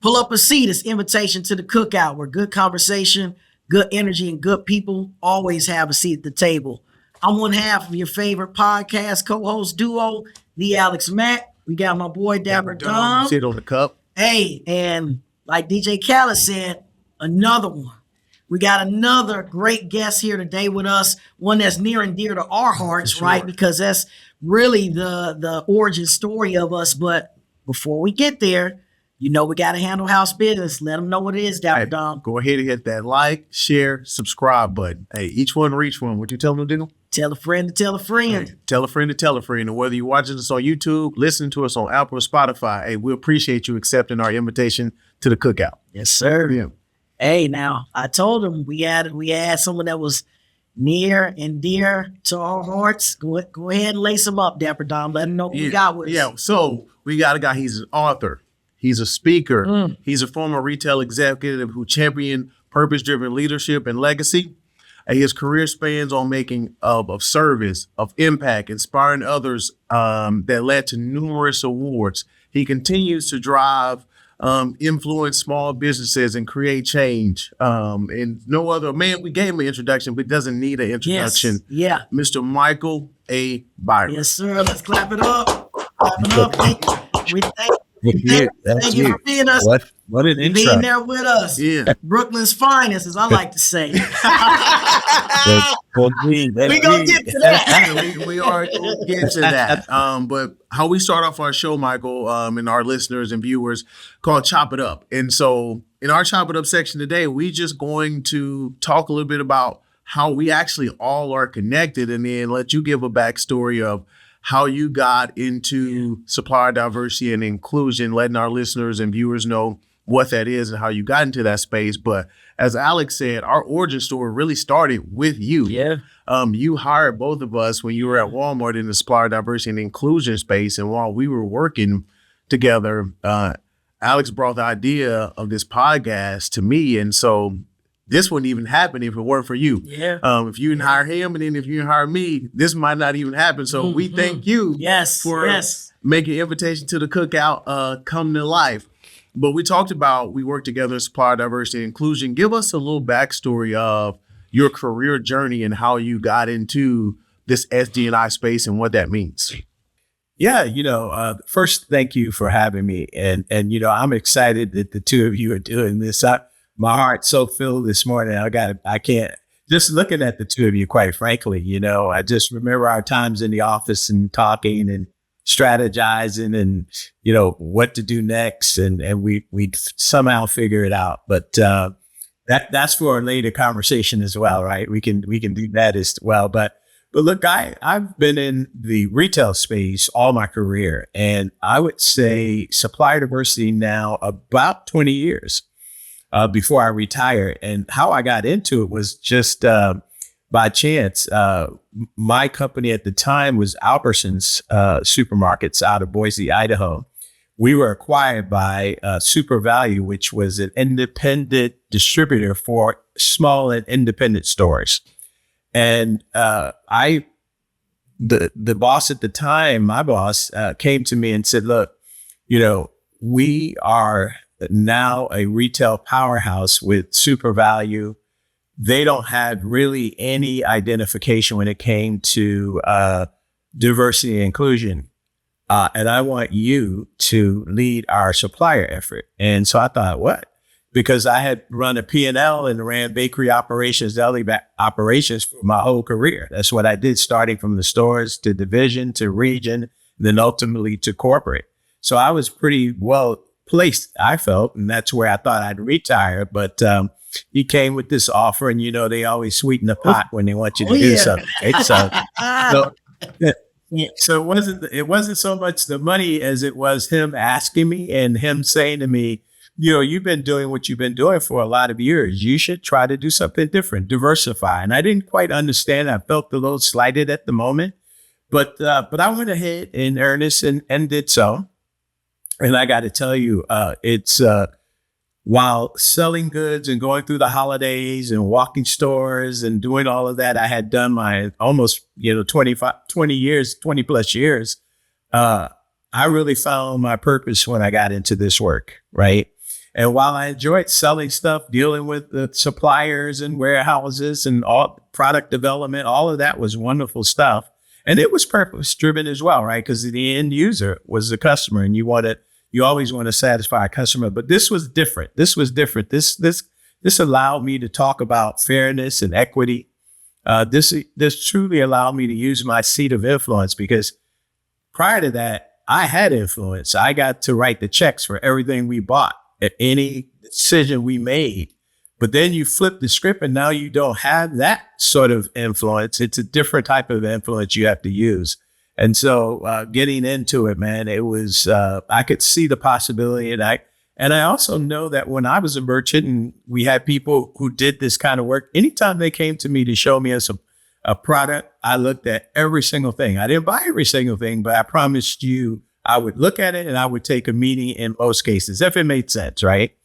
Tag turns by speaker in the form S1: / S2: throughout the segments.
S1: Pull up a seat. It's invitation to the cookout where good conversation, good energy, and good people always have a seat at the table. I'm one half of your favorite podcast co-host duo, the Alex Mack. We got my boy Dapper Dom.
S2: Sit on the cup.
S1: Hey, and like DJ Khaled said, another one. We got another great guest here today with us, one that's near and dear to our hearts, sure. Right? Because that's really the origin story of us. But before we get there, you know we got to handle house business. Let them know what it is, Dapper Dom.
S2: Go ahead and hit that like, share, subscribe button. Hey, each one reach one. What you tell them to do?
S1: Tell a friend to tell a friend.
S2: Hey, tell a friend to tell a friend. And whether you're watching us on YouTube, listening to us on Apple or Spotify, hey, we appreciate you accepting our invitation to the cookout.
S1: Yes, sir.
S2: Yeah.
S1: Hey, now I told him we had someone that was near and dear to our hearts. Go ahead and lace him up, Dapper Dom. Let him know what we got with us.
S2: Yeah, so we got a guy. He's an author. He's a speaker. He's a former retail executive who championed purpose-driven leadership and legacy. And his career spans on making of service, of impact, inspiring others that led to numerous awards. He continues to drive influence small businesses and create change. And no other man, we gave him an introduction, but doesn't need an introduction.
S1: Yes. Yeah.
S2: Mr. Michael A. Byron.
S1: Yes, sir. Let's clap it up. Clap it up. Thank you for being us.
S3: What an intro.
S1: Being there with us.
S2: Yeah.
S1: Brooklyn's finest, as I like to say.
S3: We
S1: gonna get to that.
S2: we are going to get to that. But how we start off our show, Michael, and our listeners and viewers, called Chop It Up. And so in our Chop It Up section today, we just going to talk a little bit about how we actually all are connected, and then let you give a backstory of how you got into supplier diversity and inclusion, letting our listeners and viewers know what that is and how you got into that space. But as Alex said, our origin story really started with you.
S1: Yeah.
S2: You hired both of us when you were at Walmart in the supplier diversity and inclusion space. And while we were working together, Alex brought the idea of this podcast to me. And so this wouldn't even happen if it weren't for you.
S1: Yeah.
S2: If you didn't hire him, and then if you didn't hire me, this might not even happen. So we thank you for making invitation to the cookout come to life. But we talked about, we worked together in supplier diversity and inclusion. Give us a little backstory of your career journey and how you got into this SD&I space and what that means.
S3: Yeah, first, thank you for having me. And I'm excited that the two of you are doing this. My heart's so filled this morning. I can't, just looking at the two of you, quite frankly, I just remember our times in the office and talking and strategizing and, what to do next. And we somehow figure it out. But that's for a later conversation as well, right? We can do that as well. But look, I've been in the retail space all my career, and I would say supplier diversity now about 20 years. Before I retired. And how I got into it was just by chance. My company at the time was Albertsons Supermarkets out of Boise, Idaho. We were acquired by Super Value, which was an independent distributor for small and independent stores. And the boss at the time, my boss, came to me and said, look, we are now a retail powerhouse with Super Value. They don't have really any identification when it came to diversity and inclusion. And I want you to lead our supplier effort. And so I thought, what? Because I had run a P&L and ran bakery operations, deli operations for my whole career. That's what I did, starting from the stores to division to region, then ultimately to corporate. So I was pretty well placed, I felt, and that's where I thought I'd retire. But he came with this offer, and they always sweeten the pot when they want you to do something. Right? So it wasn't so much the money as it was him asking me and him saying to me, you've been doing what you've been doing for a lot of years. You should try to do something different, diversify. And I didn't quite understand. I felt a little slighted at the moment, but I went ahead in earnest and did so. And I got to tell you, it's while selling goods and going through the holidays and walking stores and doing all of that, I had done my almost 20 plus years. I really found my purpose when I got into this work, right? And while I enjoyed selling stuff, dealing with the suppliers and warehouses and all product development, all of that was wonderful stuff. And it was purpose driven as well, right? Because the end user was the customer, and you always want to satisfy a customer. But this was different. This allowed me to talk about fairness and equity. This truly allowed me to use my seat of influence, because prior to that, I had influence. I got to write the checks for everything we bought, at any decision we made. But then you flip the script, and now you don't have that sort of influence. It's a different type of influence you have to use. And so getting into it, man, it was, I could see the possibility. And I also know that when I was a merchant and we had people who did this kind of work, anytime they came to me to show me a product, I looked at every single thing. I didn't buy every single thing, but I promised you I would look at it and I would take a meeting in most cases, if it made sense, right?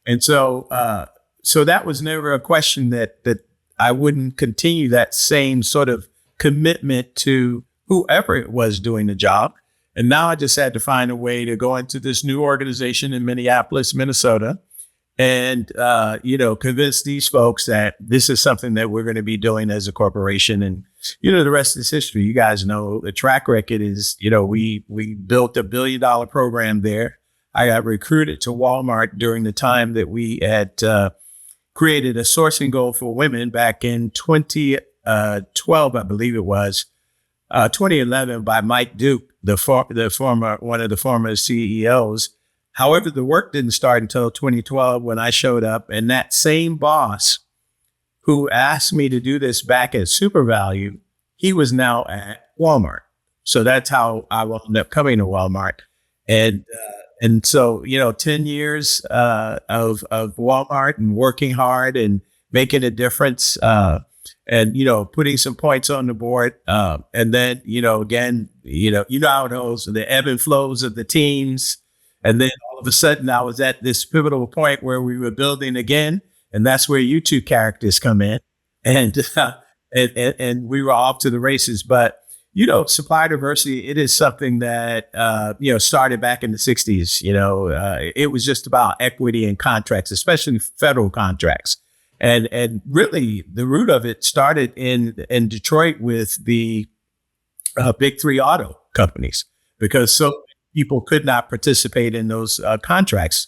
S3: And so that was never a question that I wouldn't continue that same sort of commitment to whoever it was doing the job. And now I just had to find a way to go into this new organization in Minneapolis, Minnesota, and, convince these folks that this is something that we're going to be doing as a corporation. And, the rest is history. You guys know the track record is, we built $1 billion program there. I got recruited to Walmart during the time that we had created a sourcing goal for women back in 2012, I believe it was, 2011 by Mike Duke, one of the former CEOs. However, the work didn't start until 2012 when I showed up, and that same boss who asked me to do this back at SuperValue, he was now at Walmart. So that's how I wound up coming to Walmart. And so, 10 years of Walmart and working hard and making a difference, and, putting some points on the board. And then, again, how it goes, the ebb and flows of the teams. And then all of a sudden I was at this pivotal point where we were building again. And that's where you two characters come in. And and we were off to the races. But, supplier diversity, it is something that, started back in the 60s. It was just about equity in contracts, especially federal contracts. And really, the root of it started in Detroit with the big three auto companies, because so many people could not participate in those contracts.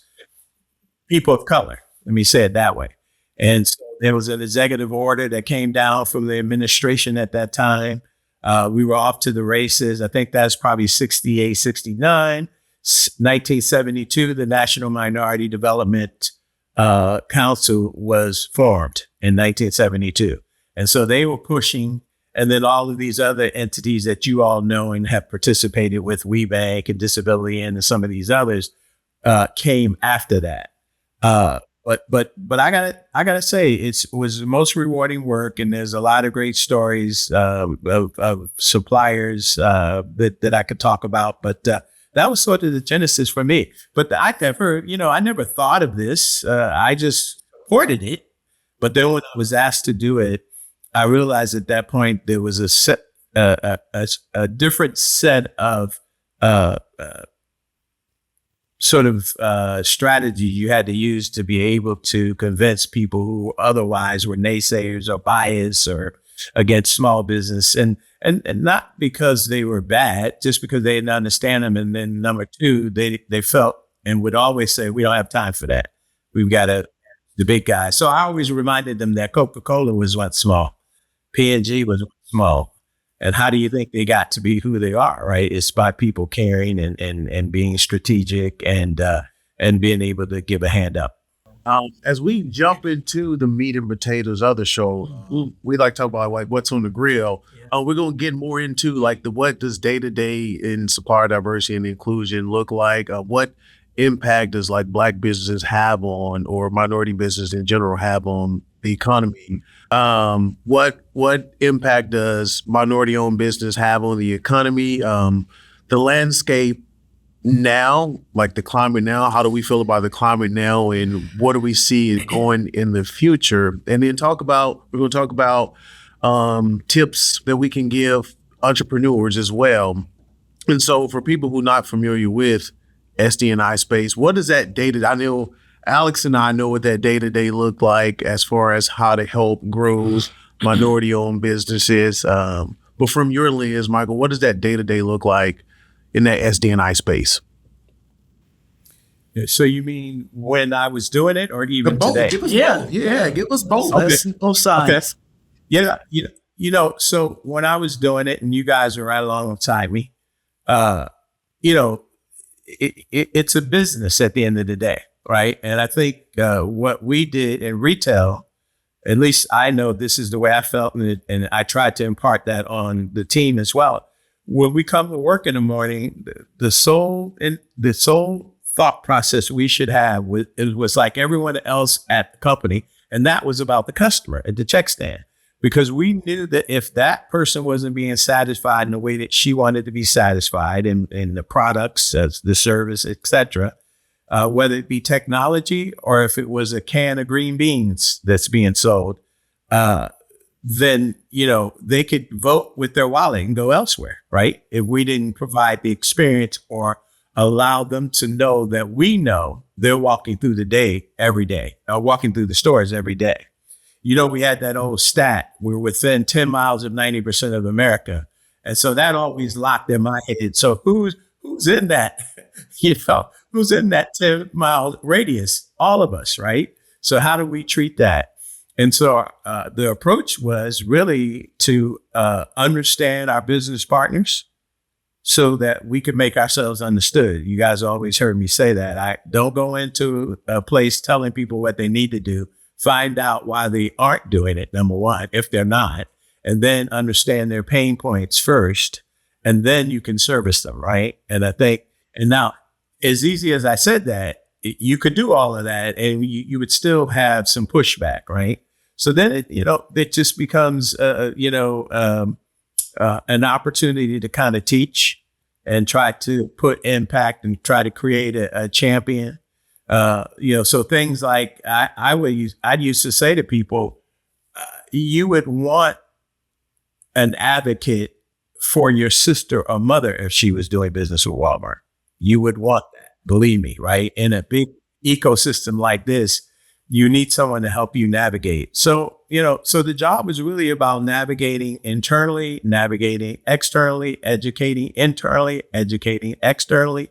S3: People of color, let me say it that way. And so there was an executive order that came down from the administration at that time. We were off to the races. I think that's probably 68, 69. 1972, the National Minority Development Council was formed in 1972. And so they were pushing, and then all of these other entities that you all know and have participated with, WeBank and Disability Inn and some of these others, came after that. But I gotta say, it was the most rewarding work, and there's a lot of great stories of suppliers that I could talk about. But that was sort of the genesis for me. But I never thought of this. I just supported it. But then when I was asked to do it, I realized at that point there was a different set of strategy you had to use to be able to convince people who otherwise were naysayers or biased or against small business, and not because they were bad, just because they didn't understand them. And then number two, they felt and would always say, we don't have time for that. We've got the big guys. So I always reminded them that Coca-Cola was once small. P&G was small. And how do you think they got to be who they are, right? It's by people caring and being strategic and being able to give a hand up.
S2: As we jump into the meat and potatoes other show, we like to talk about like what's on the grill. We're going to get more into like what does day-to-day in supplier diversity and inclusion look like? What impact does like Black businesses have on, or minority business in general have on the economy? What impact does minority-owned business have on the economy? The landscape now, like the climate now, how do we feel about the climate now, and what do we see going in the future? And then we're going to talk about tips that we can give entrepreneurs as well. And so for people who are not familiar with SD&I space, what is that data? I know Alex and I know what that day-to-day look like as far as how to help grow minority-owned businesses. But from your lens, Michael, what does that day-to-day look like in that SD&I space?
S3: So you mean when I was doing it, or even
S2: Both.
S3: today?
S2: Give us
S1: Yeah.
S2: both. Yeah, give us both.
S3: Okay.
S1: Let's see both sides.
S3: Yeah, so when I was doing it, and you guys were right alongside me, you know, it's a business at the end of the day, right? And I think what we did in retail, at least I know this is the way I felt, and I tried to impart that on the team as well. When we come to work in the morning, the sole thought process we should have was like everyone else at the company, and that was about the customer at the check stand. Because we knew that if that person wasn't being satisfied in the way that she wanted to be satisfied in the products, the service, et cetera, whether it be technology or if it was a can of green beans that's being sold, then, they could vote with their wallet and go elsewhere, right? If we didn't provide the experience or allow them to know that we know they're walking through the day every day, or walking through the stores every day. We had that old stat. We're within 10 miles of 90% of America. And so that always locked in my head. So who's in that, who's in that 10-mile radius? All of us, right? So how do we treat that? And so the approach was really to understand our business partners so that we could make ourselves understood. You guys always heard me say that. I don't go into a place telling people what they need to do. Find out why they aren't doing it, number one, if they're not, and then understand their pain points first, and then you can service them, right? And I think, and now, as easy as I said that, you could do all of that, and you would still have some pushback, right? So then, it just becomes, an opportunity to kind of teach and try to put impact and try to create a champion. So things like I'd used to say to people, you would want an advocate for your sister or mother if she was doing business with Walmart. You would want that, believe me, right? In a big ecosystem like this, you need someone to help you navigate. So, so the job is really about navigating internally, navigating externally, educating internally, educating externally.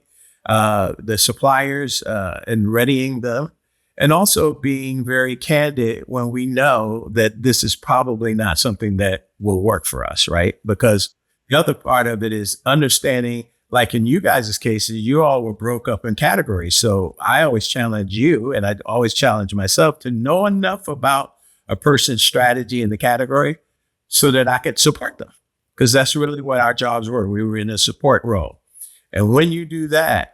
S3: The suppliers and readying them, and also being very candid when we know that this is probably not something that will work for us, right? Because the other part of it is understanding, like in you guys' cases, you all were broke up in categories. So I always challenge you, and I always challenge myself to know enough about a person's strategy in the category so that I could support them. Because that's really what our jobs were. We were in a support role. And when you do that,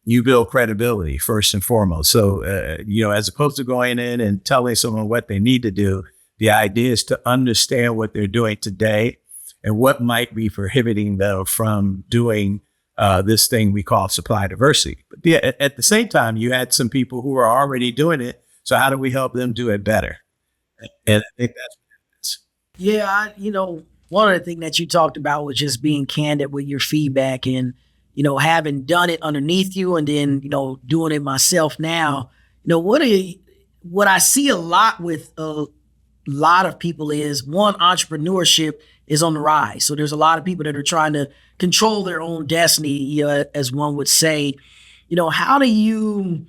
S3: you build credibility first and foremost. So, as opposed to going in and telling someone what they need to do, the idea is to understand what they're doing today and what might be prohibiting them from doing this thing we call supply diversity. But at the same time, you had some people who are already doing it. So how do we help them do it better? And I think that's what it is.
S1: Yeah, one of the things that you talked about was just being candid with your feedback and, having done it underneath you and then, doing it myself now, what I see a lot with a lot of people is, one, entrepreneurship is on the rise. So there's a lot of people that are trying to control their own destiny, as one would say. How do you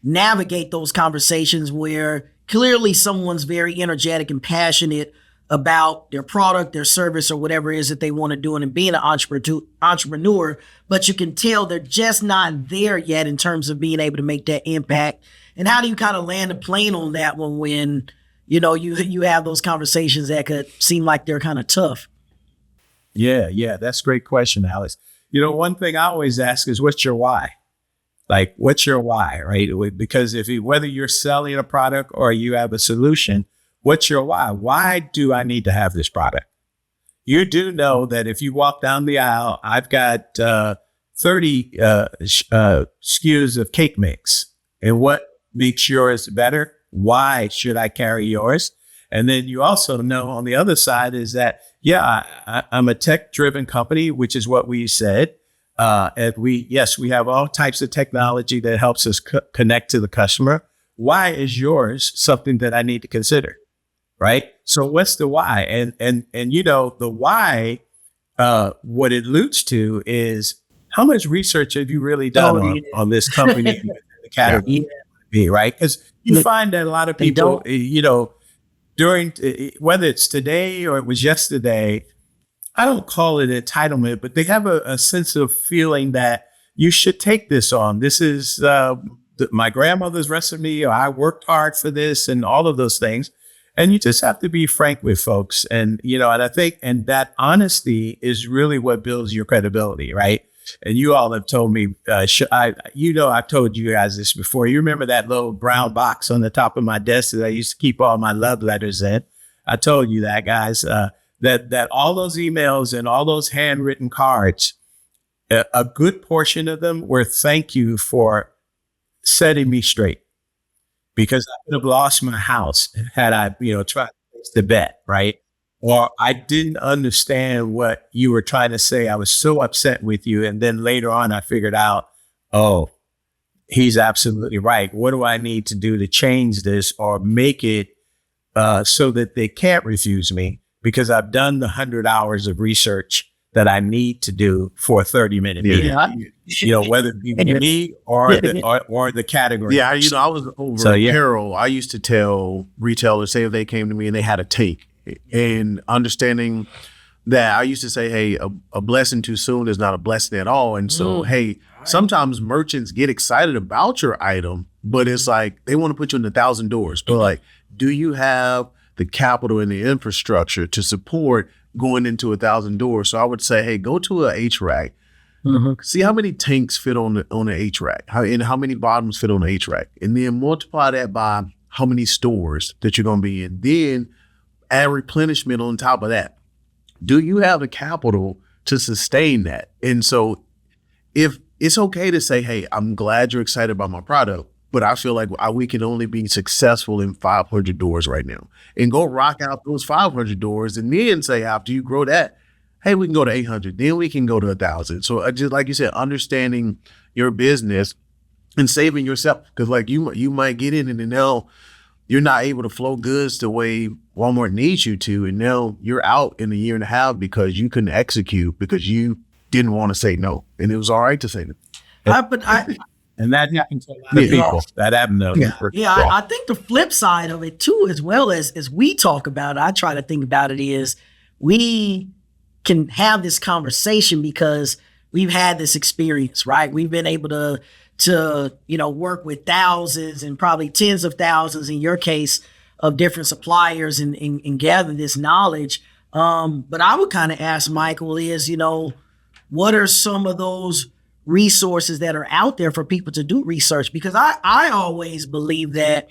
S1: navigate those conversations where clearly someone's very energetic and passionate about their product, their service, or whatever it is that they want to do, and being an entrepreneur, but you can tell they're just not there yet in terms of being able to make that impact? And how do you kind of land a plane on that one when, you have those conversations that could seem like they're kind of tough?
S3: Yeah, that's a great question, Alex. One thing I always ask is, what's your why? Like, what's your why, right? Because whether you're selling a product or you have a solution, what's your why? Why do I need to have this product? You do know that if you walk down the aisle, I've got 30 SKUs of cake mix. And what makes yours better? Why should I carry yours? And then you also know on the other side is that, I'm a tech-driven company, which is what we said. And we have all types of technology that helps us connect to the customer. why is yours something that I need to consider? Right. So what's the why? And the why, what it alludes to is how much research have you really done on this company, the category, right? Because you find that a lot of people, during whether it's today or it was yesterday, I don't call it entitlement, but they have a sense of feeling that you should take this on. This is my grandmother's recipe, or I worked hard for this, and all of those things. And you just have to be frank with folks. And, and I think, and that honesty is really what builds your credibility, right? And you all have told me, I've told you guys this before. You remember that little brown box on the top of my desk that I used to keep all my love letters in? I told you that, guys, that all those emails and all those handwritten cards, a good portion of them were thank you for setting me straight. Because I could have lost my house had I, tried to place the bet, right? Or I didn't understand what you were trying to say. I was so upset with you. And then later on, I figured out, oh, he's absolutely right. What do I need to do to change this or make it so that they can't refuse me? Because I've done the 100 hours of research that I need to do for a 30-minute meeting. Whether it be me or the category.
S2: Yeah, I was over apparel. I used to tell retailers, say if they came to me and they had a take, and understanding that I used to say, hey, a blessing too soon is not a blessing at all. And so, hey, sometimes merchants get excited about your item, but it's like they want to put you in 1,000 doors. But like, do you have the capital and the infrastructure to support going into 1,000 doors? So I would say, hey, go to a HRAC. See how many tanks fit on the HRAC, and how many bottoms fit on the HRAC, and then multiply that by how many stores that you're going to be in. Then add replenishment on top of that. Do you have the capital to sustain that? And so, if it's okay to say, hey, I'm glad you're excited about my product, but I feel like we can only be successful in 500 doors right now, and go rock out those 500 doors, and then say after you grow that, hey, we can go to 800, then we can go to 1,000. So just like you said, understanding your business and saving yourself, because like you might get in and then now you're not able to flow goods the way Walmart needs you to, and now you're out in a year and a half because you couldn't execute because you didn't want to say no, and it was all right to say no.
S3: And that happens to a lot of people. That happened to
S1: I think the flip side of it too, as well as we talk about it, I try to think about it, is we can have this conversation because we've had this experience, right? We've been able to work with thousands and probably tens of thousands in your case of different suppliers and gather this knowledge. But I would kind of ask Michael is, what are some of those resources that are out there for people to do research? Because I always believe that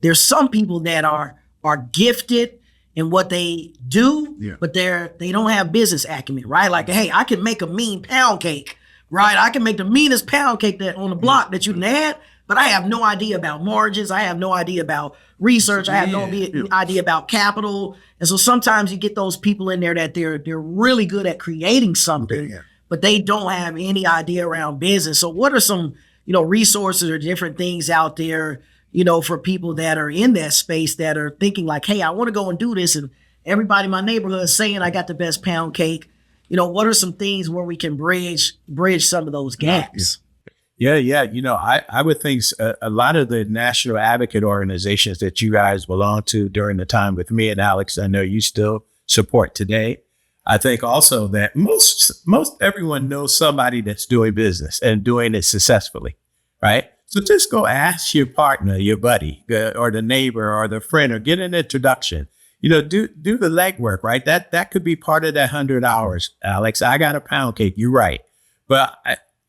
S1: there's some people that are gifted in what they do, but they don't have business acumen, right? Like, hey, I can make a mean pound cake, right? I can make the meanest pound cake that on the block that you can add, but I have no idea about margins. I have no idea about research. I have no idea about capital. And so sometimes you get those people in there that they're really good at creating something, but they don't have any idea around business. So what are some, resources or different things out there, for people that are in that space that are thinking like, hey, I want to go and do this, and everybody in my neighborhood is saying I got the best pound cake. What are some things where we can bridge some of those gaps?
S3: Yeah. I would think a lot of the national advocate organizations that you guys belong to during the time with me and Alex, I know you still support today. I think also that most everyone knows somebody that's doing business and doing it successfully, right? So just go ask your partner, your buddy, or the neighbor or the friend, or get an introduction. Do the legwork, right? That could be part of that 100 hours. Alex, I got a pound cake. You're right. But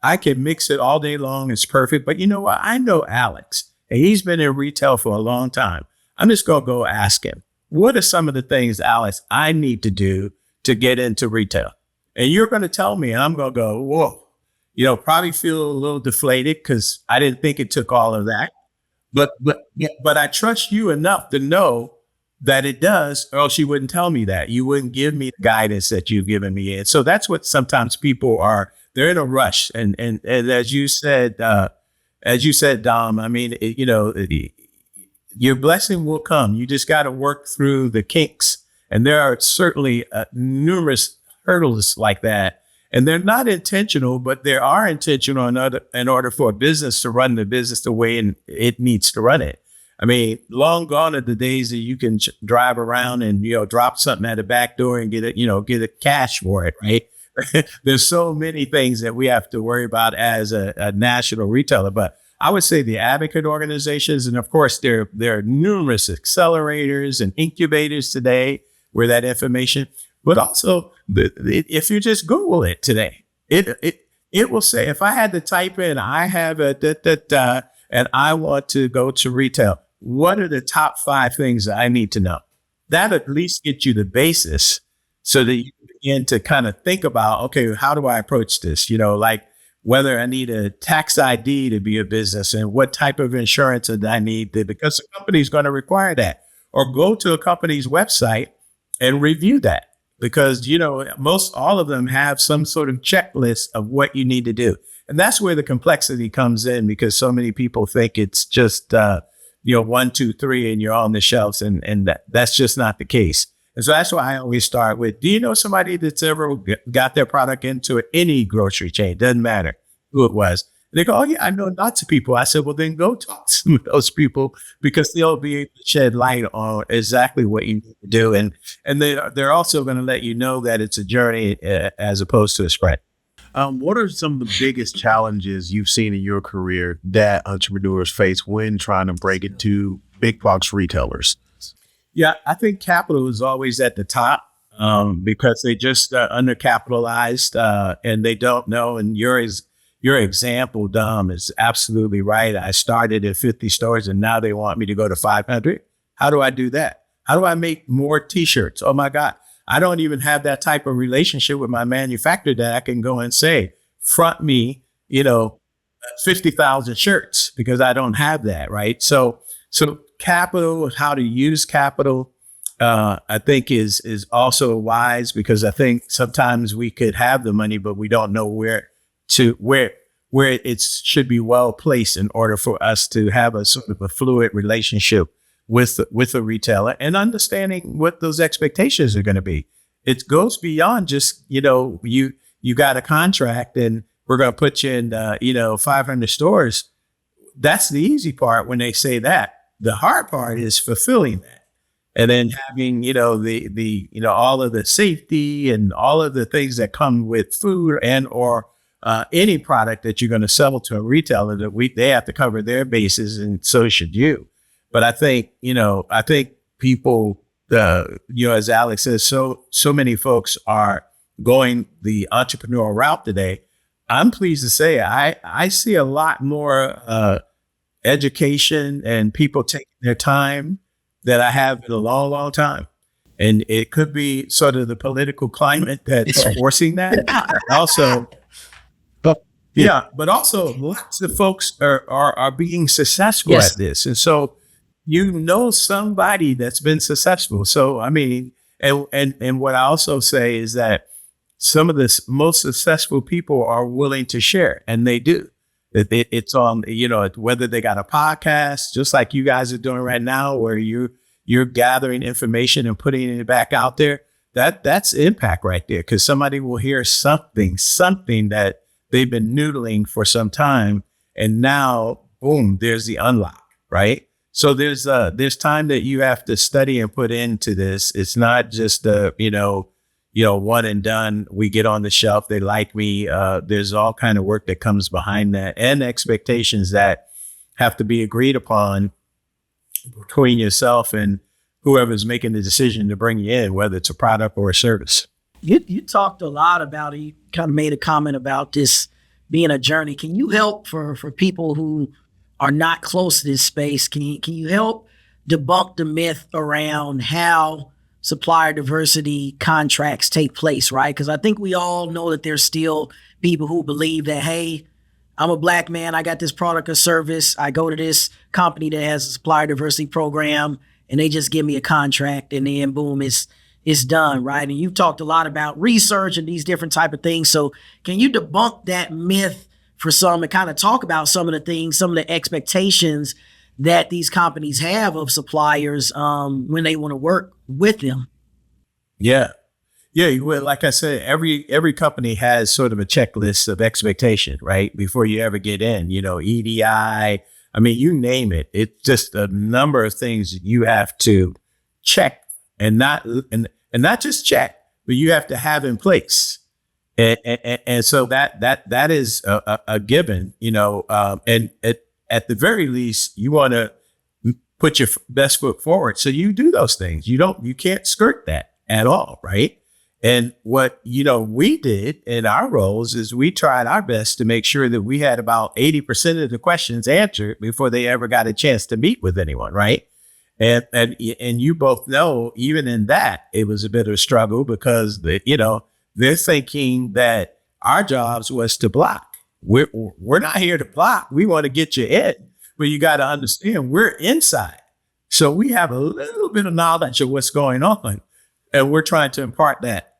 S3: I can mix it all day long. It's perfect. But you know what? I know Alex, and he's been in retail for a long time. I'm just going to go ask him, what are some of the things, Alex, I need to do to get into retail? And you're going to tell me, and I'm going to go, whoa. Probably feel a little deflated because I didn't think it took all of that. But I trust you enough to know that it does, or else you wouldn't tell me that. You wouldn't give me the guidance that you've given me. And so that's what sometimes people are, they're in a rush. And as you said, Dom, I mean, your blessing will come. You just got to work through the kinks. And there are certainly numerous hurdles like that. And they're not intentional, but they are intentional in order for a business to run the business the way it needs to run it. I mean, long gone are the days that you can drive around and, drop something at the back door and get a cash for it, right? There's so many things that we have to worry about as a national retailer. But I would say the advocate organizations, and of course, there are numerous accelerators and incubators today where that information, but also if you just Google it today, it will say, if I had to type in, I have and I want to go to retail, what are the top 5 things that I need to know? That at least get you the basis so that you begin to kind of think about, okay, how do I approach this? Like whether I need a tax ID to be a business and what type of insurance that I need because the company is going to require that, or go to a company's website and review that. Because, most all of them have some sort of checklist of what you need to do. And that's where the complexity comes in, because so many people think it's just, 1, 2, 3, and you're on the shelves. And that's just not the case. And so that's why I always start with, do you know somebody that's ever got their product into any grocery chain? Doesn't matter who it was. And they go, oh, yeah, I know lots of people. I said, well, then go talk to some of those people, because they'll be able to shed light on exactly what you need to do. And they're also going to let you know that it's a journey as opposed to a sprint.
S2: What are some of the biggest challenges you've seen in your career that entrepreneurs face when trying to break into big box retailers?
S3: Yeah, I think capital is always at the top because they just undercapitalized and they don't know. And your example, Dom, is absolutely right. I started at 50 stores and now they want me to go to 500. How do I do that? How do I make more T-shirts? Oh my God. I don't even have that type of relationship with my manufacturer that I can go and say, front me, 50,000 shirts, because I don't have that. Right. So capital, how to use capital, I think is also wise, because I think sometimes we could have the money, but we don't know where it should be well placed in order for us to have a sort of a fluid relationship with a retailer and understanding what those expectations are going to be. It goes beyond just, you got a contract and we're going to put you in, 500 stores. That's the easy part when they say that. The hard part is fulfilling that. And then having, the all of the safety and all of the things that come with food and or any product that you're going to sell to a retailer, that they have to cover their bases, and so should you. But I think people, as Alex says, so many folks are going the entrepreneurial route today. I'm pleased to say I see a lot more education and people taking their time that I have in a long, long time. And it could be sort of the political climate that's forcing that. Also, but also lots of folks are being successful at this. And so, somebody that's been successful. So, I mean, and what I also say is that some of the most successful people are willing to share, and they do. It's on, whether they got a podcast, just like you guys are doing right now, where you're gathering information and putting it back out there. That's impact right there, because somebody will hear something that they've been noodling for some time, and now, boom, there's the unlock, right? So there's time that you have to study and put into this. It's not just one and done. We get on the shelf, they like me. There's all kind of work that comes behind that, and expectations that have to be agreed upon between yourself and whoever's making the decision to bring you in, whether it's a product or a service.
S1: You talked a lot about it. You kind of made a comment about this being a journey. Can you help for people who are not close to this space? Can you help debunk the myth around how supplier diversity contracts take place, right? Because I think we all know that there's still people who believe that, hey, I'm a Black man, I got this product or service, I go to this company that has a supplier diversity program, and they just give me a contract, and then boom, it's done, right? And you've talked a lot about research and these different type of things. So can you debunk that myth for some and kind of talk about some of the things, some of the expectations that these companies have of suppliers when they want to work with them.
S3: Yeah. Yeah. Well, like I said, every company has sort of a checklist of expectation, right? Before you ever get in, EDI, I mean, you name it. It's just a number of things that you have to check and not just check, but you have to have in place. And so that is a given, and at the very least, you want to put your best foot forward. So you do those things. You can't skirt that at all, right? And what, we did in our roles is we tried our best to make sure that we had about 80% of the questions answered before they ever got a chance to meet with anyone, right? And you both know, even in that, it was a bit of a struggle because they're thinking that our jobs was to block. We're not here to block. We want to get you in, but you got to understand we're inside. So we have a little bit of knowledge of what's going on, and we're trying to impart that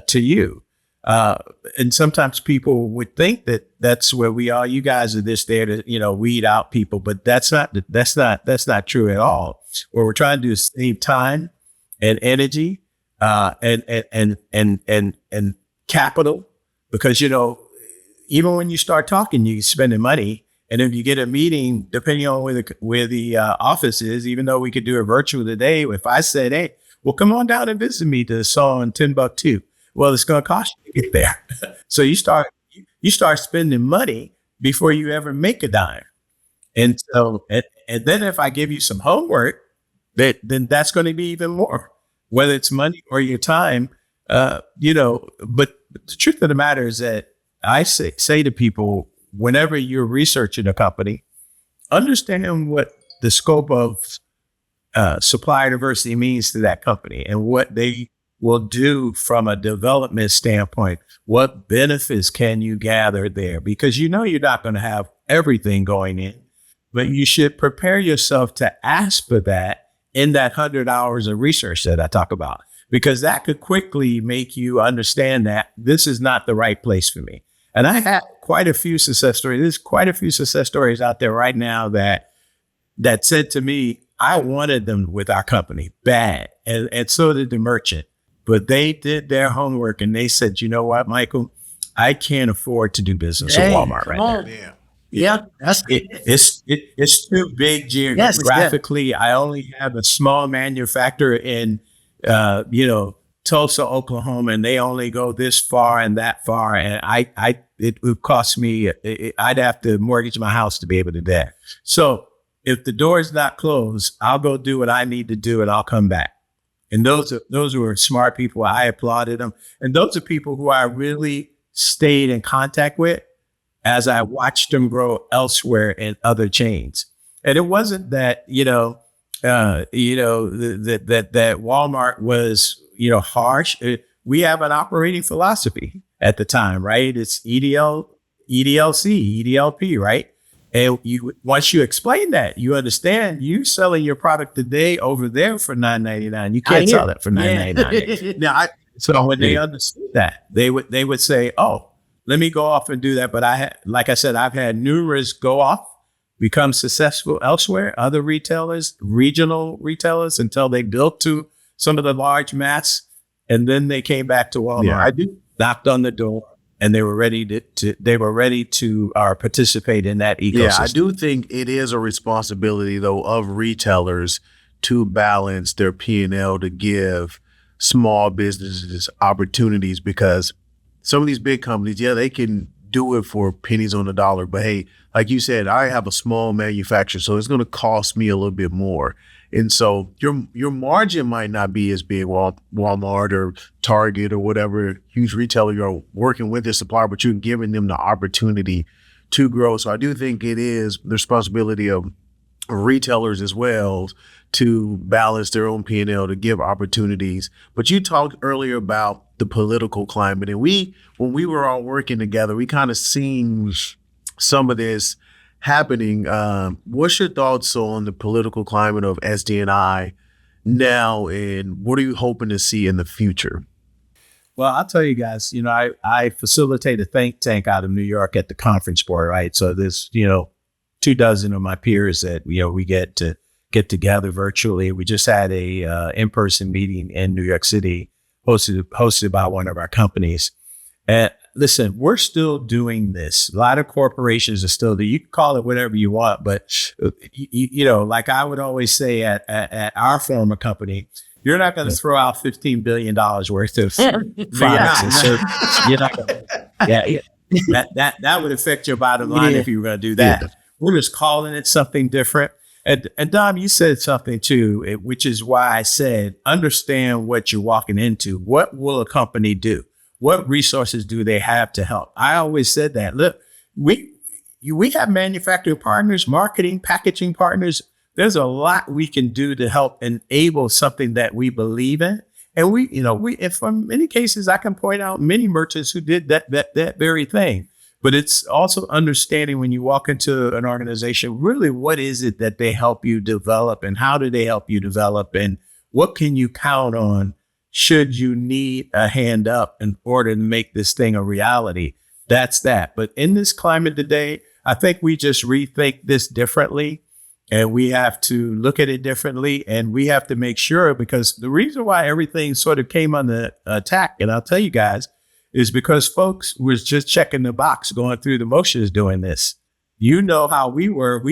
S3: to you. And sometimes people would think that that's where we are. You guys are just there to, weed out people, but that's not true at all. What we're trying to do is save time and energy, and capital, because, even when you start talking, you're spending money. And if you get a meeting, depending on where the office is, even though we could do it virtual today, if I said, hey, well, come on down and visit me to saw in Timbuktu. Well, it's going to cost you to get there. So you start spending money before you ever make a dime. And so, and then if I give you some homework, then that's going to be even more, whether it's money or your time, but the truth of the matter is that I say to people, whenever you're researching a company, understand what the scope of supplier diversity means to that company and what they will do from a development standpoint. What benefits can you gather there? Because you're not going to have everything going in, but you should prepare yourself to ask for that in that 100 hours of research that I talk about, because that could quickly make you understand that this is not the right place for me. And I have quite a few success stories. There's quite a few success stories out there right now that said to me, I wanted them with our company bad. And so did the merchant. But they did their homework and they said, you know what, Michael, I can't afford to do business with Walmart right now.
S1: Yeah, that's
S3: it's too big geographically. I only have a small manufacturer in Tulsa, Oklahoma, and they only go this far and that far, and it would cost me. I'd have to mortgage my house to be able to do that. So if the door is not closed, I'll go do what I need to do, and I'll come back. And those were smart people. I applauded them, and those are people who I really stayed in contact with as I watched them grow elsewhere in other chains. And it wasn't that that Walmart was harsh. We have an operating philosophy at the time, right? It's EDLC, EDLP, right? And once you explain that, you understand you selling your product today over there for $9.99. You can't sell that for $9.99. So when they understood that, they would say, "Oh, let me go off and do that." But like I said, I've had numerous go off, become successful elsewhere, other retailers, regional retailers, until they built to some of the large mass, and then they came back to Walmart.
S2: Yeah, I do.
S3: Knocked on the door, and they were ready to participate in that ecosystem.
S2: Yeah, I do think it is a responsibility though of retailers to balance their P&L to give small businesses opportunities, because some of these big companies, they can do it for pennies on the dollar, but hey, like you said, I have a small manufacturer, so it's going to cost me a little bit more. And so your margin might not be as big, Walmart or Target or whatever huge retailer you're working with as supplier, but you're giving them the opportunity to grow. So I do think it is the responsibility of retailers as well to balance their own P&L, to give opportunities. But you talked earlier about the political climate, and when we were all working together, we kind of seen some of this happening. What's your thoughts on the political climate of SD&I now, and what are you hoping to see in the future?
S3: Well, I'll tell you guys, I facilitate a think tank out of New York at the Conference Board, right? So there's, 2 dozen of my peers that, we get together virtually. We just had a in-person meeting in New York City hosted by one of our companies. And listen, we're still doing this. A lot of corporations are still doing. You can call it whatever you want, but like I would always say at our former company, you're not going to throw out $15 billion worth of products and services. You're not going to. That would affect your bottom line if you were going to do that. Yeah. We're just calling it something different. And Dom, you said something too, which is why I said, understand what you're walking into. What will a company do? What resources do they have to help? I always said that. Look, we have manufacturing partners, marketing, packaging partners. There's a lot we can do to help enable something that we believe in. And and from many cases, I can point out many merchants who did that very thing. But it's also understanding when you walk into an organization, really, what is it that they help you develop and how do they help you develop and what can you count on should you need a hand up in order to make this thing a reality? That's that. But in this climate today, I think we just rethink this differently. And we have to look at it differently, and we have to make sure, because the reason why everything sort of came under attack, and I'll tell you guys, is because folks was just checking the box, going through the motions doing this. You know how we were,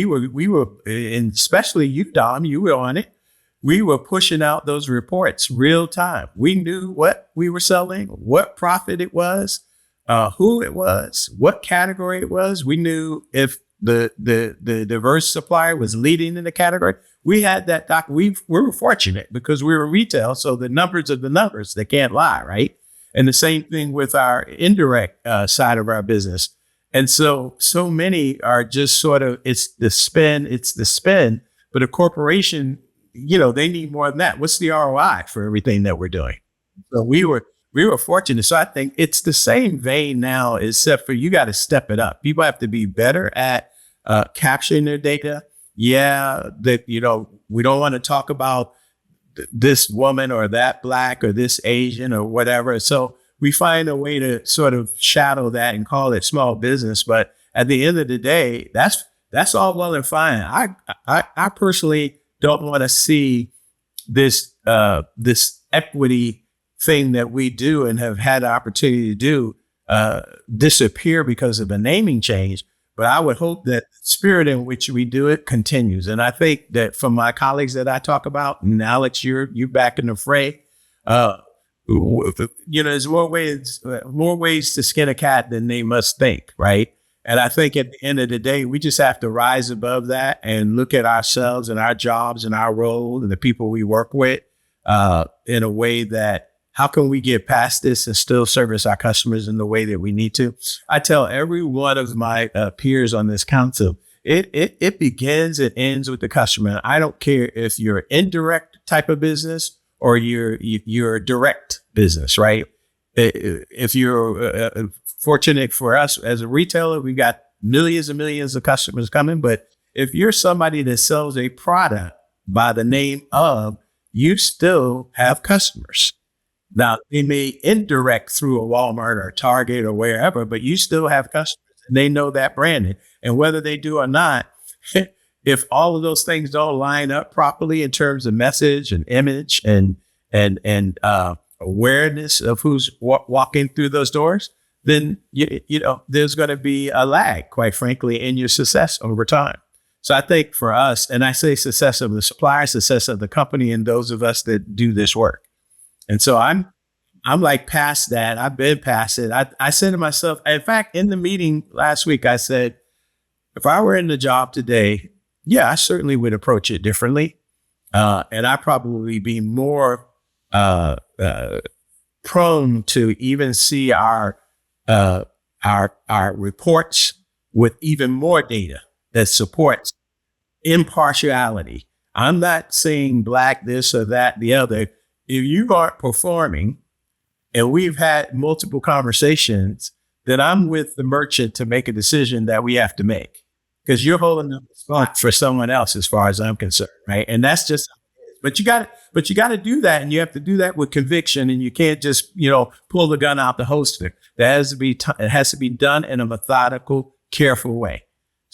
S3: and especially you, Dom, you were on it. We were pushing out those reports real time. We knew what we were selling, what profit it was, who it was, what category it was. We knew if the diverse supplier was leading in the category. We had that doc. We were fortunate because we were retail. So the numbers are the numbers. They can't lie, right? And the same thing with our indirect side of our business. And so many are just sort of, it's the spin, but a corporation, they need more than that. What's the ROI for everything that we're doing? So we were fortunate. So I think it's the same vein now, except for you got to step it up. People have to be better at capturing their data. Yeah, that, we don't want to talk about this woman or that Black or this Asian or whatever. So we find a way to sort of shadow that and call it small business. But at the end of the day, that's all well and fine. I personally don't want to see this equity thing that we do and have had the opportunity to do disappear because of a naming change. But I would hope that the spirit in which we do it continues. And I think that from my colleagues that I talk about, and Alex, you're back in the fray. There's more ways to skin a cat than they must think, right? And I think at the end of the day, we just have to rise above that and look at ourselves and our jobs and our role and the people we work with in a way that, how can we get past this and still service our customers in the way that we need to? I tell every one of my peers on this council, it begins and ends with the customer. I don't care if you're an indirect type of business or you're a direct business, right? If you're fortunate for us as a retailer, we've got millions and millions of customers coming. But if you're somebody that sells a product by the name of, you still have customers. Now, they may indirect through a Walmart or Target or wherever, but you still have customers and they know that branding. And whether they do or not, if all of those things don't line up properly in terms of message and image and awareness of who's walking through those doors, then there's going to be a lag, quite frankly, in your success over time. So I think for us, and I say success of the supplier, success of the company, and those of us that do this work. And so I'm like past that. I've been past it. I said to myself, in fact, in the meeting last week, I said, if I were in the job today, yeah, I certainly would approach it differently. And I'd probably be more prone to even see our reports with even more data that supports impartiality. I'm not saying Black this or that, the other. If you aren't performing, and we've had multiple conversations, then I'm with the merchant to make a decision that we have to make, because you're holding up the spot for someone else, as far as I'm concerned, right? And that's just, but you got to do that, and you have to do that with conviction, and you can't just pull the gun out the holster. It has to be done in a methodical, careful way.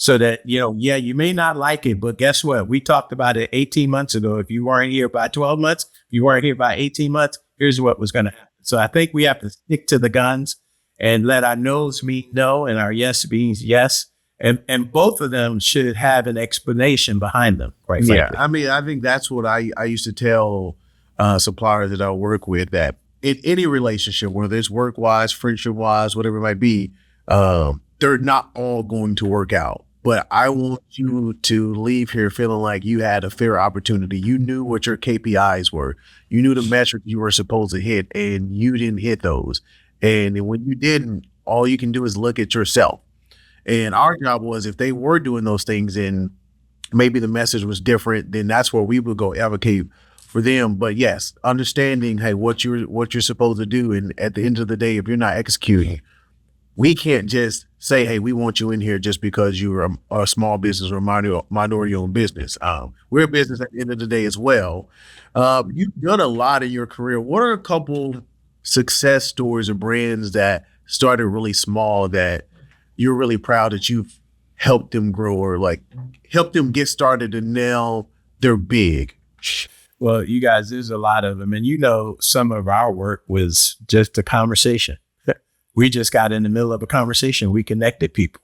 S3: so that, yeah, you may not like it, but guess what? We talked about it 18 months ago. If you weren't here by 12 months, if you weren't here by 18 months, here's what was going to happen. So I think we have to stick to the guns and let our no's mean no and our yes means yes. And both of them should have an explanation behind them, quite frankly.
S2: I mean, I think that's what I used to tell suppliers that I work with, that in any relationship, whether it's work-wise, friendship-wise, whatever it might be, they're not all going to work out. But I want you to leave here feeling like you had a fair opportunity. You knew what your KPIs were. You knew the metrics you were supposed to hit, and you didn't hit those. And when you didn't, all you can do is look at yourself. And our job was, if they were doing those things and maybe the message was different, then that's where we would go advocate for them. But yes, understanding, hey, what you're supposed to do. And at the end of the day, if you're not executing, we can't just say, hey, we want you in here just because you're a small business or a minority owned business. We're a business at the end of the day as well. You've done a lot in your career. What are a couple success stories or brands that started really small that you're really proud that you've helped them grow, or like help them get started and now they're big?
S3: Well, you guys, there's a lot of them. And some of our work was just a conversation. We just got in the middle of a conversation. We connected people.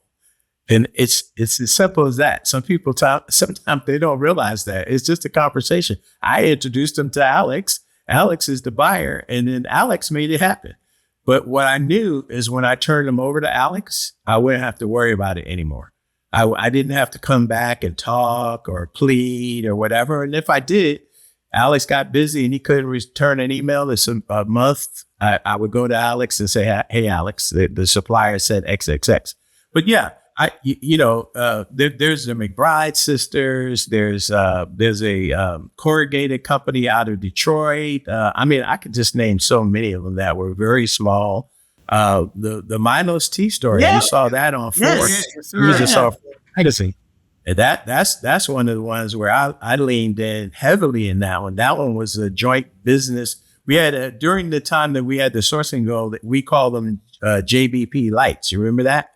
S3: And it's as simple as that. Some people sometimes they don't realize that. It's just a conversation. I introduced them to Alex. Alex is the buyer, and then Alex made it happen. But what I knew is when I turned them over to Alex, I wouldn't have to worry about it anymore. I didn't have to come back and talk or plead or whatever. And if I did, Alex got busy and he couldn't return an email this a month. I would go to Alex and say, hey, Alex, the supplier said XXX. But yeah, there's the McBride sisters. There's a corrugated company out of Detroit. I could just name so many of them that were very small. The Milo's Tea Story. You saw that on Ford. You just saw magazine. And that's one of the ones where I leaned in heavily in that one. That one was a joint business. We had during the time that we had the sourcing goal, that we call them JBP lights. You remember that?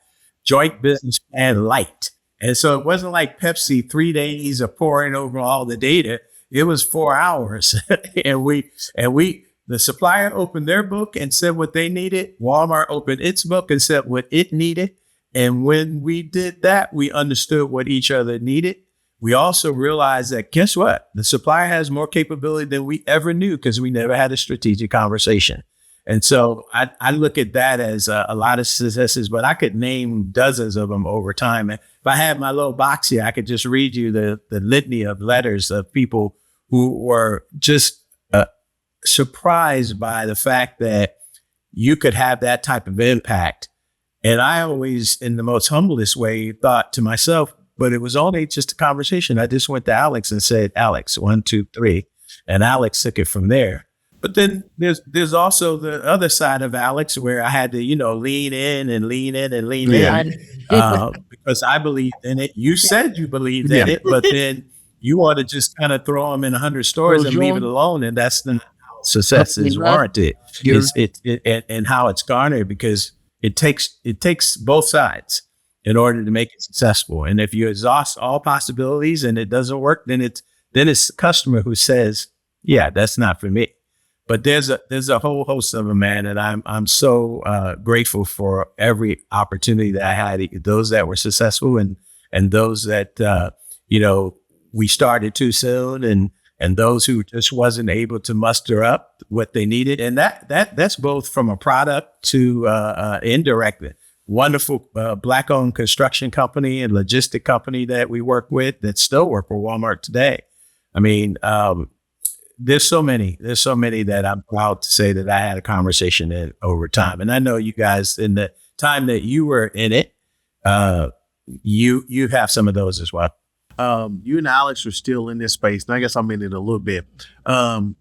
S3: Joint Business Plan Light. And so it wasn't like Pepsi 3 days of pouring over all the data. It was 4 hours. and the supplier opened their book and said what they needed. Walmart opened its book and said what it needed. And when we did that, we understood what each other needed. We also realized that, guess what? The supplier has more capability than we ever knew because we never had a strategic conversation. And so I look at that as a lot of successes, but I could name dozens of them over time. And if I had my little box here, I could just read you the litany of letters of people who were just surprised by the fact that you could have that type of impact. And I always, in the most humblest way, thought to myself, but it was only just a conversation. I just went to Alex and said, Alex, 1, 2, 3. And Alex took it from there. But then there's also the other side of Alex where I had to, lean in because I believed in it. You said you believed in it, but then you want to just kind of throw them in 100 stores and leave it alone. And that's the how success is warranted. And how it's garnered, because it takes both sides in order to make it successful. And if you exhaust all possibilities and it doesn't work, then it's the customer who says, yeah, that's not for me. But there's a whole host of them, man, and I'm so grateful for every opportunity that I had. Those that were successful, and those that we started too soon, and those who just wasn't able to muster up what they needed. And that's both from a product to indirect. Wonderful Black-owned construction company and logistic company that we work with that still work for Walmart today. I mean, there's so many that I'm proud to say that I had a conversation in over time. And I know you guys, in the time that you were in it, you have some of those as well.
S2: You and Alex are still in this space, and I guess I'm in it a little bit. For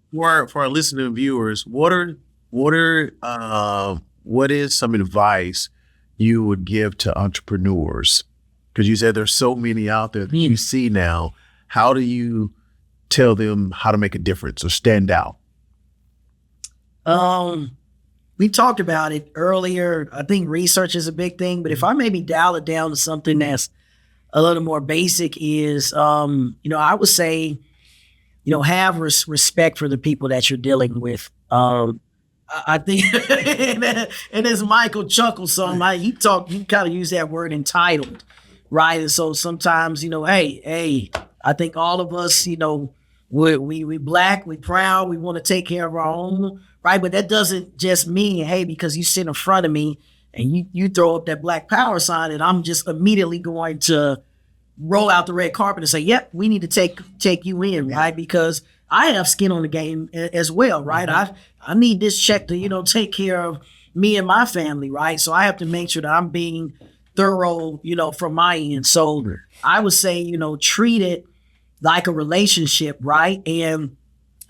S2: our listening viewers, what is some advice you would give to entrepreneurs? Because you said there's so many out there that you see now. How do you tell them how to make a difference or stand out?
S1: We talked about it earlier. I think research is a big thing, but if I maybe dial it down to something that's a little more basic is, I would say, have respect for the people that you're dealing with. I think, and as Michael chuckles some, you kind of use that word entitled, right? And so sometimes, hey, I think all of us, we black, we proud, we want to take care of our own, right? But that doesn't just mean, hey, because you sit in front of me and you throw up that black power sign, and I'm just immediately going to roll out the red carpet and say, yep, we need to take you in, right? Because I have skin on the game as well, right? Mm-hmm. I need this check to, take care of me and my family, right? So I have to make sure that I'm being thorough, from my end. So I would say, treat it like a relationship, right? And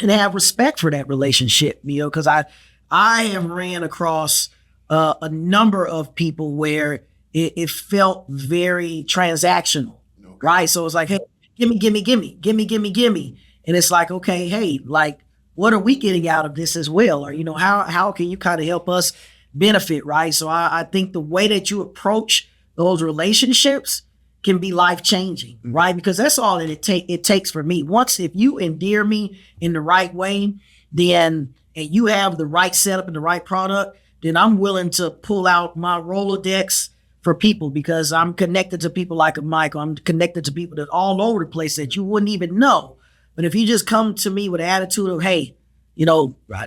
S1: have respect for that relationship, because I have ran across a number of people where it felt very transactional, right? So it's like, hey, gimme. And it's like, okay, hey, like, what are we getting out of this as well? Or, how can you kind of help us benefit, right? So I think the way that you approach those relationships can be life-changing, right? Because that's all that it takes for me. If you endear me in the right way, and you have the right setup and the right product, then I'm willing to pull out my Rolodex for people, because I'm connected to people like a Michael. I'm connected to people that all over the place that you wouldn't even know. But if you just come to me with an attitude of, hey,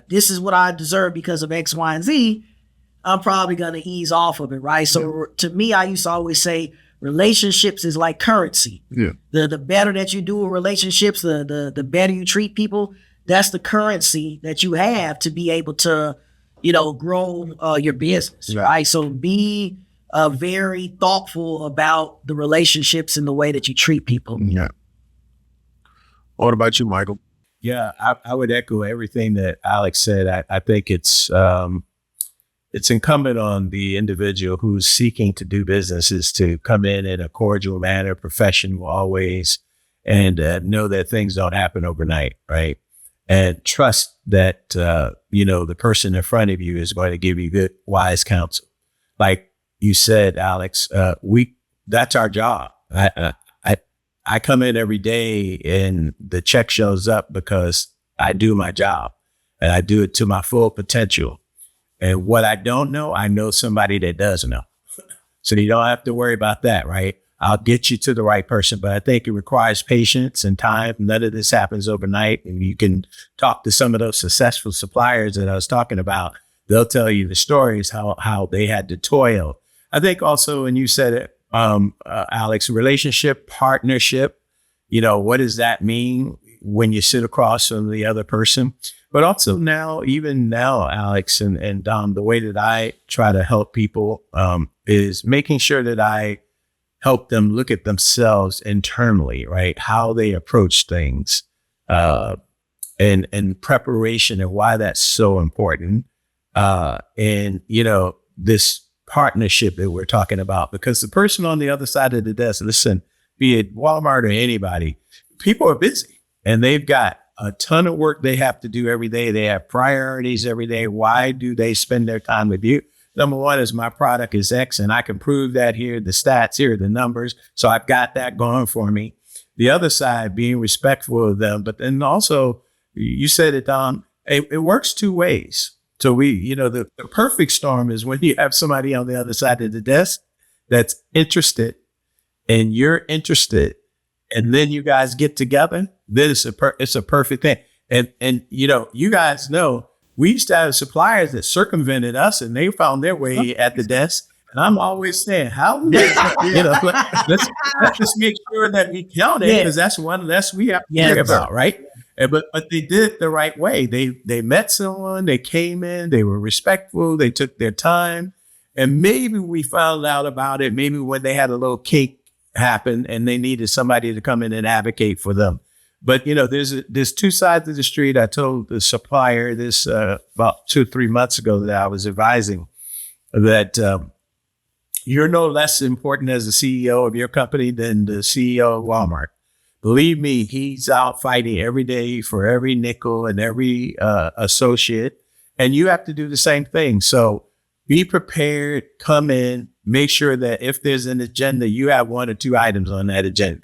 S1: this is what I deserve because of X, Y, and Z, I'm probably going to ease off of it, right? So to me, I used to always say relationships is like currency.
S2: Yeah.
S1: The better that you do with relationships, the better you treat people, that's the currency that you have to be able to, grow your business, right? So be very thoughtful about the relationships and the way that you treat people.
S2: Yeah. What about you, Michael?
S3: Yeah, I would echo everything that Alex said. I think it's incumbent on the individual who's seeking to do businesses to come in a cordial manner, professional always, and know that things don't happen overnight, right? And trust that, the person in front of you is going to give you good, wise counsel. Like you said, Alex, that's our job. I come in every day and the check shows up because I do my job and I do it to my full potential. And what I don't know, I know somebody that does know. So you don't have to worry about that, right? I'll get you to the right person, but I think it requires patience and time. None of this happens overnight. And you can talk to some of those successful suppliers that I was talking about. They'll tell you the stories, how they had to toil. I think also, and you said it, Alex, relationship, partnership, what does that mean when you sit across from the other person? But also even now, Alex and Dom, the way that I try to help people is making sure that I help them look at themselves internally, right? How they approach things, and preparation, and why that's so important. This partnership that we're talking about, because the person on the other side of the desk, listen, be it Walmart or anybody, people are busy and they've got a ton of work they have to do every day. They have priorities every day. Why do they spend their time with you? Number one is my product is X and I can prove that here, the stats, here are the numbers. So I've got that going for me. The other side, being respectful of them, but then also, you said it, Don, it works two ways. So the perfect storm is when you have somebody on the other side of the desk that's interested and you're interested, and then you guys get together, then it's a perfect thing. And you guys know, we used to have suppliers that circumvented us and they found their way at the desk. And I'm always saying, let's just make sure that we count it, because that's one less we have to think about, right? But they did it the right way. They met someone, they came in, they were respectful, they took their time, and maybe we found out about it. Maybe when they had a little cake happen and they needed somebody to come in and advocate for them. But there's two sides of the street. I told the supplier this about 2 or 3 months ago that I was advising that you're no less important as the CEO of your company than the CEO of Walmart. Believe me, he's out fighting every day for every nickel and every associate. And you have to do the same thing. So be prepared, come in, make sure that if there's an agenda, you have 1 or 2 items on that agenda,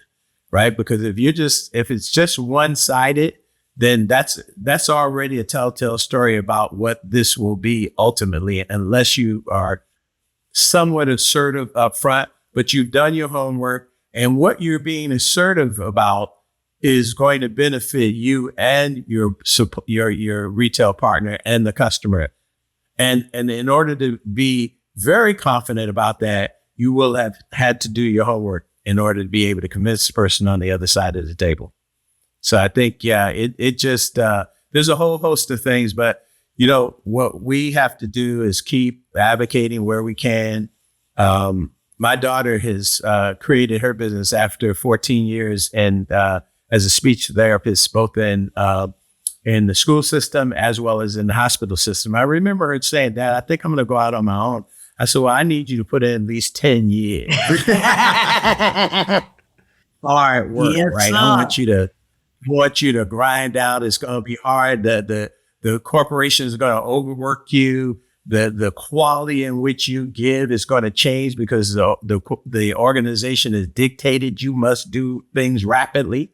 S3: right? Because if it's just one-sided, then that's already a telltale story about what this will be ultimately, unless you are somewhat assertive up front, but you've done your homework, and what you're being assertive about is going to benefit you and your retail partner and the customer. And in order to be very confident about that, you will have had to do your homework in order to be able to convince the person on the other side of the table. So I think, it just, there's a whole host of things, but what we have to do is keep advocating where we can. My daughter has created her business after 14 years and as a speech therapist, both in the school system as well as in the hospital system. I remember her saying, "Dad, I think I'm going to go out on my own." I said, "Well, I need you to put in at least 10 years." Hard work,
S1: Yes,
S3: right?
S1: sir.
S3: I want you to grind out. It's going to be hard. The corporation is going to overwork you. The quality in which you give is going to change because the organization has dictated you must do things rapidly.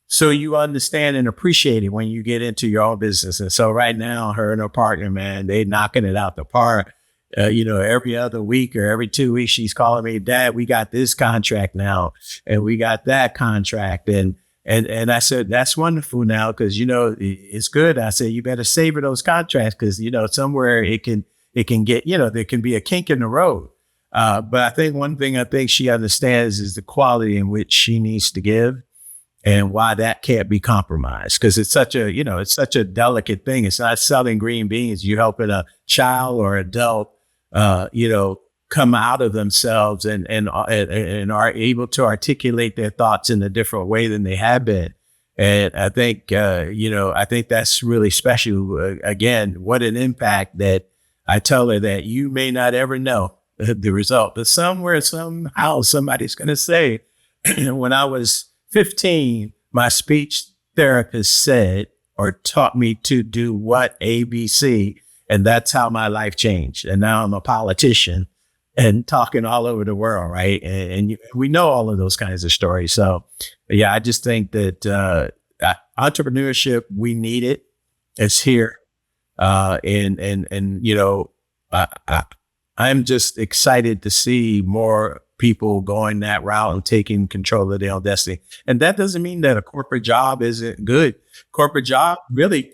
S3: So you understand and appreciate it when you get into your own business. And so right now, her and her partner, man, they knocking it out the park. Every other week or every 2 weeks, she's calling me, "Dad, we got this contract now, and we got that contract." And I said, "That's wonderful now, because it's good." I said, "You better savor those contracts, because somewhere it can get, there can be a kink in the road." But I think one thing she understands is the quality in which she needs to give, and why that can't be compromised, because it's such a delicate thing. It's not selling green beans. You're helping a child or adult, come out of themselves and are able to articulate their thoughts in a different way than they have been. And I think, that's really special. Again, what an impact that I tell her that you may not ever know the result, but somewhere, somehow, somebody's going to say, when I was 15, my speech therapist said or taught me to do what ABC, and that's how my life changed. And now I'm a politician and talking all over the world, right? And we know all of those kinds of stories. So, I just think that entrepreneurship, we need it. It's here, I'm just excited to see more people going that route and taking control of their own destiny. And that doesn't mean that a corporate job isn't good. Corporate job, really,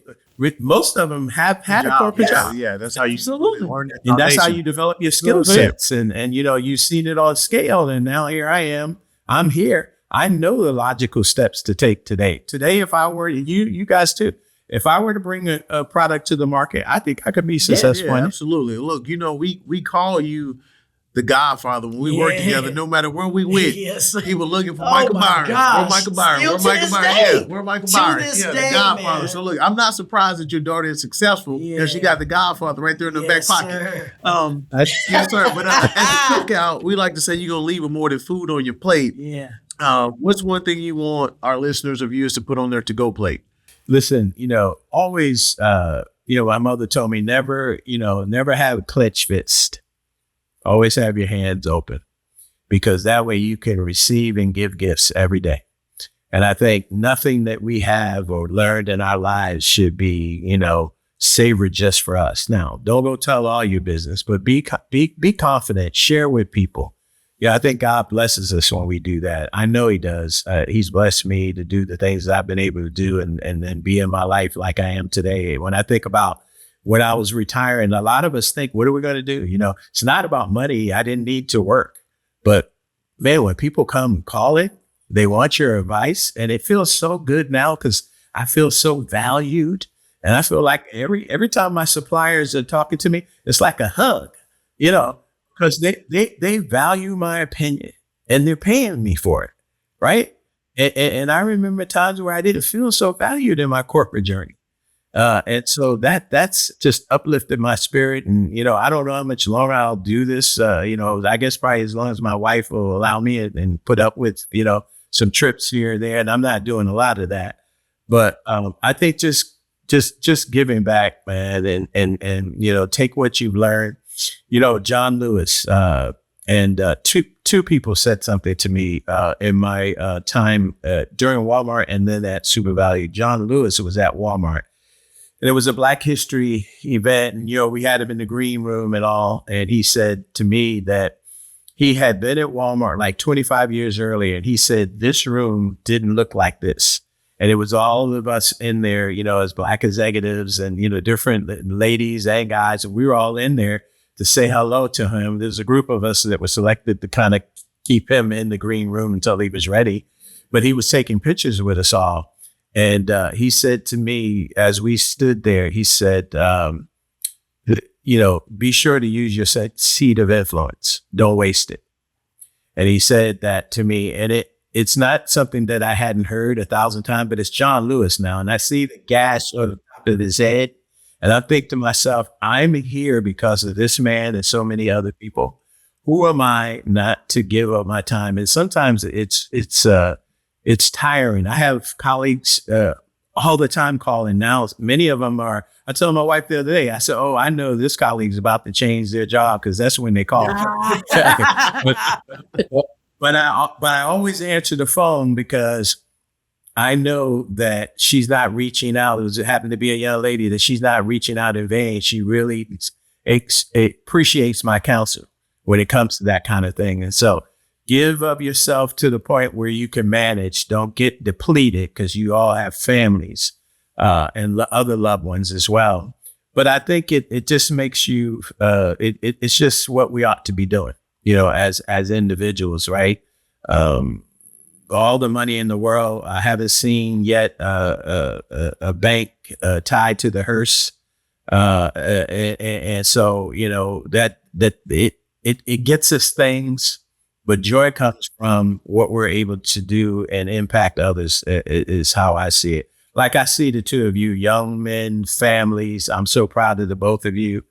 S3: most of them have had a corporate job.
S2: Yeah, that's how you
S1: Absolutely.
S2: learn that
S3: And that's how
S2: foundation.
S3: you develop your skill sets. And you've seen it on scale. And now here I am. I'm here. I know the logical steps to take today. Today, if I were you guys too, if I were to bring a product to the market, I think I could be successful.
S2: Yeah,
S3: in it.
S2: absolutely. Look, we call you the Godfather when we work together. No matter where we went,
S1: Yes.
S2: people looking for
S1: Oh
S2: Michael
S1: my
S2: Byron.
S1: gosh.
S2: Where Michael Byron?
S1: Still
S2: Where
S1: to
S2: Michael
S1: this
S2: Byron?
S1: day.
S2: Yeah, where Michael
S1: To
S2: Byron?
S1: this
S2: Yeah,
S1: day,
S2: the Godfather.
S1: man.
S2: So look, I'm not surprised that your daughter is successful because she got the Godfather right there in the back
S1: Yes,
S2: pocket.
S1: sir.
S2: Yes, sir. But at the cookout, we like to say you're gonna leave with more than food on your plate.
S1: Yeah.
S2: What's one thing you want our listeners or viewers to put on their to-go plate?
S3: Listen, always, my mother told me never have a clenched fist. Always have your hands open, because that way you can receive and give gifts every day. And I think nothing that we have or learned in our lives should be, savored just for us. Now, don't go tell all your business, but be confident, share with people. Yeah, I think God blesses us when we do that. I know he does. He's blessed me to do the things that I've been able to do and be in my life like I am today. When I think about when I was retiring, a lot of us think, what are we going to do? It's not about money. I didn't need to work. But man, when people come calling, they want your advice. And it feels so good now because I feel so valued. And I feel like every time my suppliers are talking to me, it's like a hug, because they value my opinion and they're paying me for it. Right. And I remember times where I didn't feel so valued in my corporate journey. And so that's just uplifted my spirit. And, I don't know how much longer I'll do this. I guess probably as long as my wife will allow me and put up with, some trips here and there. And I'm not doing a lot of that. But I think just giving back, man, and take what you've learned John Lewis, and two people said something to me in my time during Walmart and then at Super Value. John Lewis was at Walmart, and it was a Black History event, and we had him in the green room and all, and he said to me that he had been at Walmart like 25 years earlier, and he said this room didn't look like this. And it was all of us in there, as Black executives and, different ladies and guys. And we were all in there to say hello to him. There's a group of us that was selected to kind of keep him in the green room until he was ready. But he was taking pictures with us all. And he said to me, as we stood there, he said, be sure to use your seat of influence. Don't waste it. And he said that to me. And it's not something that I hadn't heard 1,000 times, but it's John Lewis now. And I see the gas on the top of his head. And I think to myself, I'm here because of this man and so many other people. Who am I not to give up my time? And sometimes it's tiring. I have colleagues all the time calling now. Many of them are, I told my wife the other day, I said, oh, I know this colleague's about to change their job because that's when they call. But I always answer the phone because I know that she's not reaching out. It happened to be a young lady that she's not reaching out in vain. She really appreciates my counsel when it comes to that kind of thing. And so give of yourself to the point where you can manage. Don't get depleted because you all have families and other loved ones as well. But I think it just makes you, it's just what we ought to be doing. As individuals, right? All the money in the world. I haven't seen yet a bank tied to the hearse, and so that it gets us things, but joy comes from what we're able to do and impact others. Is how I see it. Like I see the two of you, young men, families. I'm so proud of the both of you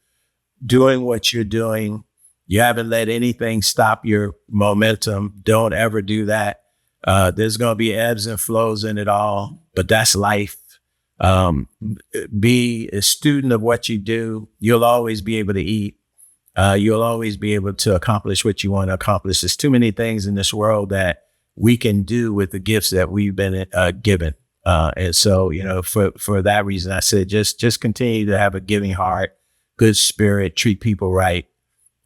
S3: doing what you're doing. You haven't let anything stop your momentum. Don't ever do that. There's going to be ebbs and flows in it all, but that's life. Be a student of what you do. You'll always be able to eat. You'll always be able to accomplish what you want to accomplish. There's too many things in this world that we can do with the gifts that we've been given. And so, for that reason, I said, just continue to have a giving heart, good spirit, treat people right.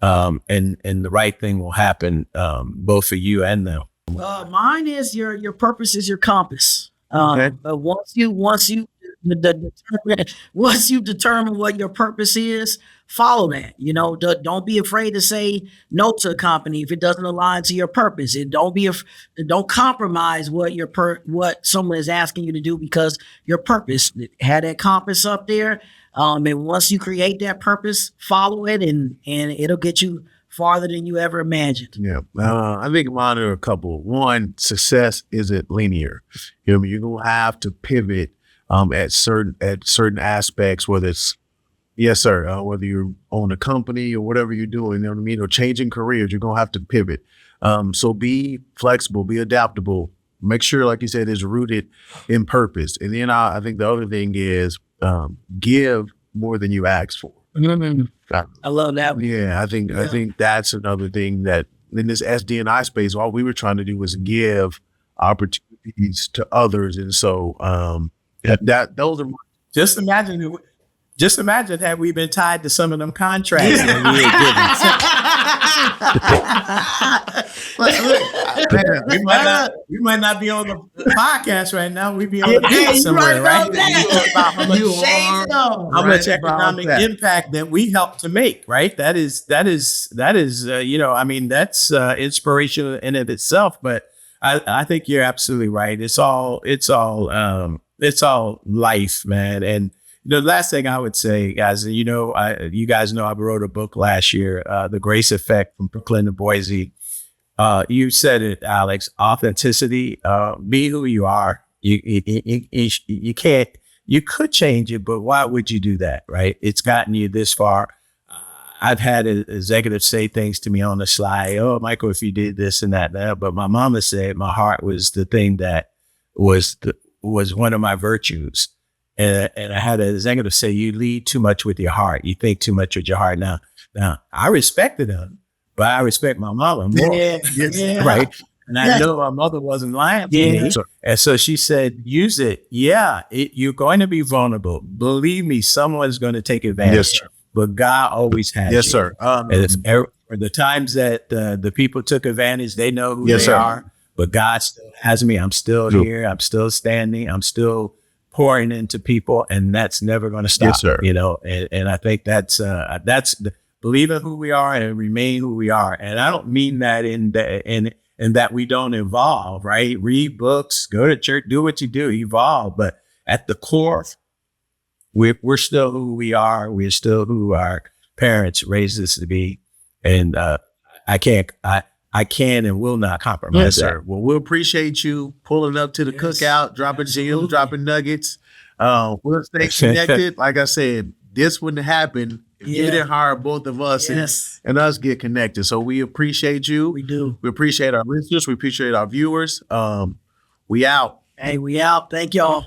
S3: And the right thing will happen, both for you and them.
S1: Mine is your purpose is your compass.
S2: Okay.
S1: But once you determine what your purpose is, follow that. Don't be afraid to say no to a company if it doesn't align to your purpose. And don't compromise what someone is asking you to do because your purpose had that compass up there. And once you create that purpose, follow it, and it'll get you farther than you ever imagined.
S2: Yeah. I think mine are a couple. One, success isn't linear. You're going to have to pivot at certain aspects, whether it's, yes, sir, whether you own a company or whatever you're doing, or changing careers, you're going to have to pivot. So be flexible, be adaptable. Make sure, like you said, it's rooted in purpose. And then I think the other thing is give more than you ask for.
S1: Mm-hmm. I love that.
S2: Yeah, I think that's another thing that in this SD&I space, all we were trying to do was give opportunities to others. And so those are
S3: just imagine had we been tied to some of them contracts that we were given. We might not be on the podcast right now. We'd be on the beach somewhere, right? How much economic impact that we helped to make, right? That is that's inspirational in of itself. But I think you're absolutely right. It's all life, man. And the last thing I would say, guys, you guys know I wrote a book last year, The Grace Effect from Brooklyn to Boise. You said it, Alex, authenticity, be who you are. You can't, you could change it, but why would you do that? Right. It's gotten you this far. I've had executives say things to me on the slide. Oh, Michael, if you did this and that, but my mama said my heart was the thing that was one of my virtues. And I had an executive say, you lead too much with your heart. You think too much with your heart. Now, Now, I respected her, but I respect my mother more.
S1: Yeah.
S3: Right. And I know my mother wasn't lying to me. And so she said, use it. Yeah, you're going to be vulnerable. Believe me, someone's going to take advantage.
S2: Yes, sir.
S3: But God always has
S2: Yes,
S3: you.
S2: sir.
S3: And for the times that the people took advantage, they know who
S2: Yes,
S3: they
S2: sir.
S3: are. But God still has me. I'm still here. I'm still standing. I'm still pouring into people, and that's never going to stop.
S2: Yes, sir.
S3: You know, and I think that's believe in who we are and remain who we are. And I don't mean that in that we don't evolve, right? Read books, go to church, do what you do, evolve. But at the core, we're still who we are. We're still who our parents raised us to be. And I can and will not compromise.
S2: Yes, sir. Well, we appreciate you pulling up to the cookout, dropping gems, dropping nuggets. We'll stay connected. Like I said, this wouldn't happen if you didn't hire both of us and us get connected. So we appreciate you.
S1: We do.
S2: We appreciate our listeners. We appreciate our viewers. We out.
S1: Hey, we out. Thank y'all.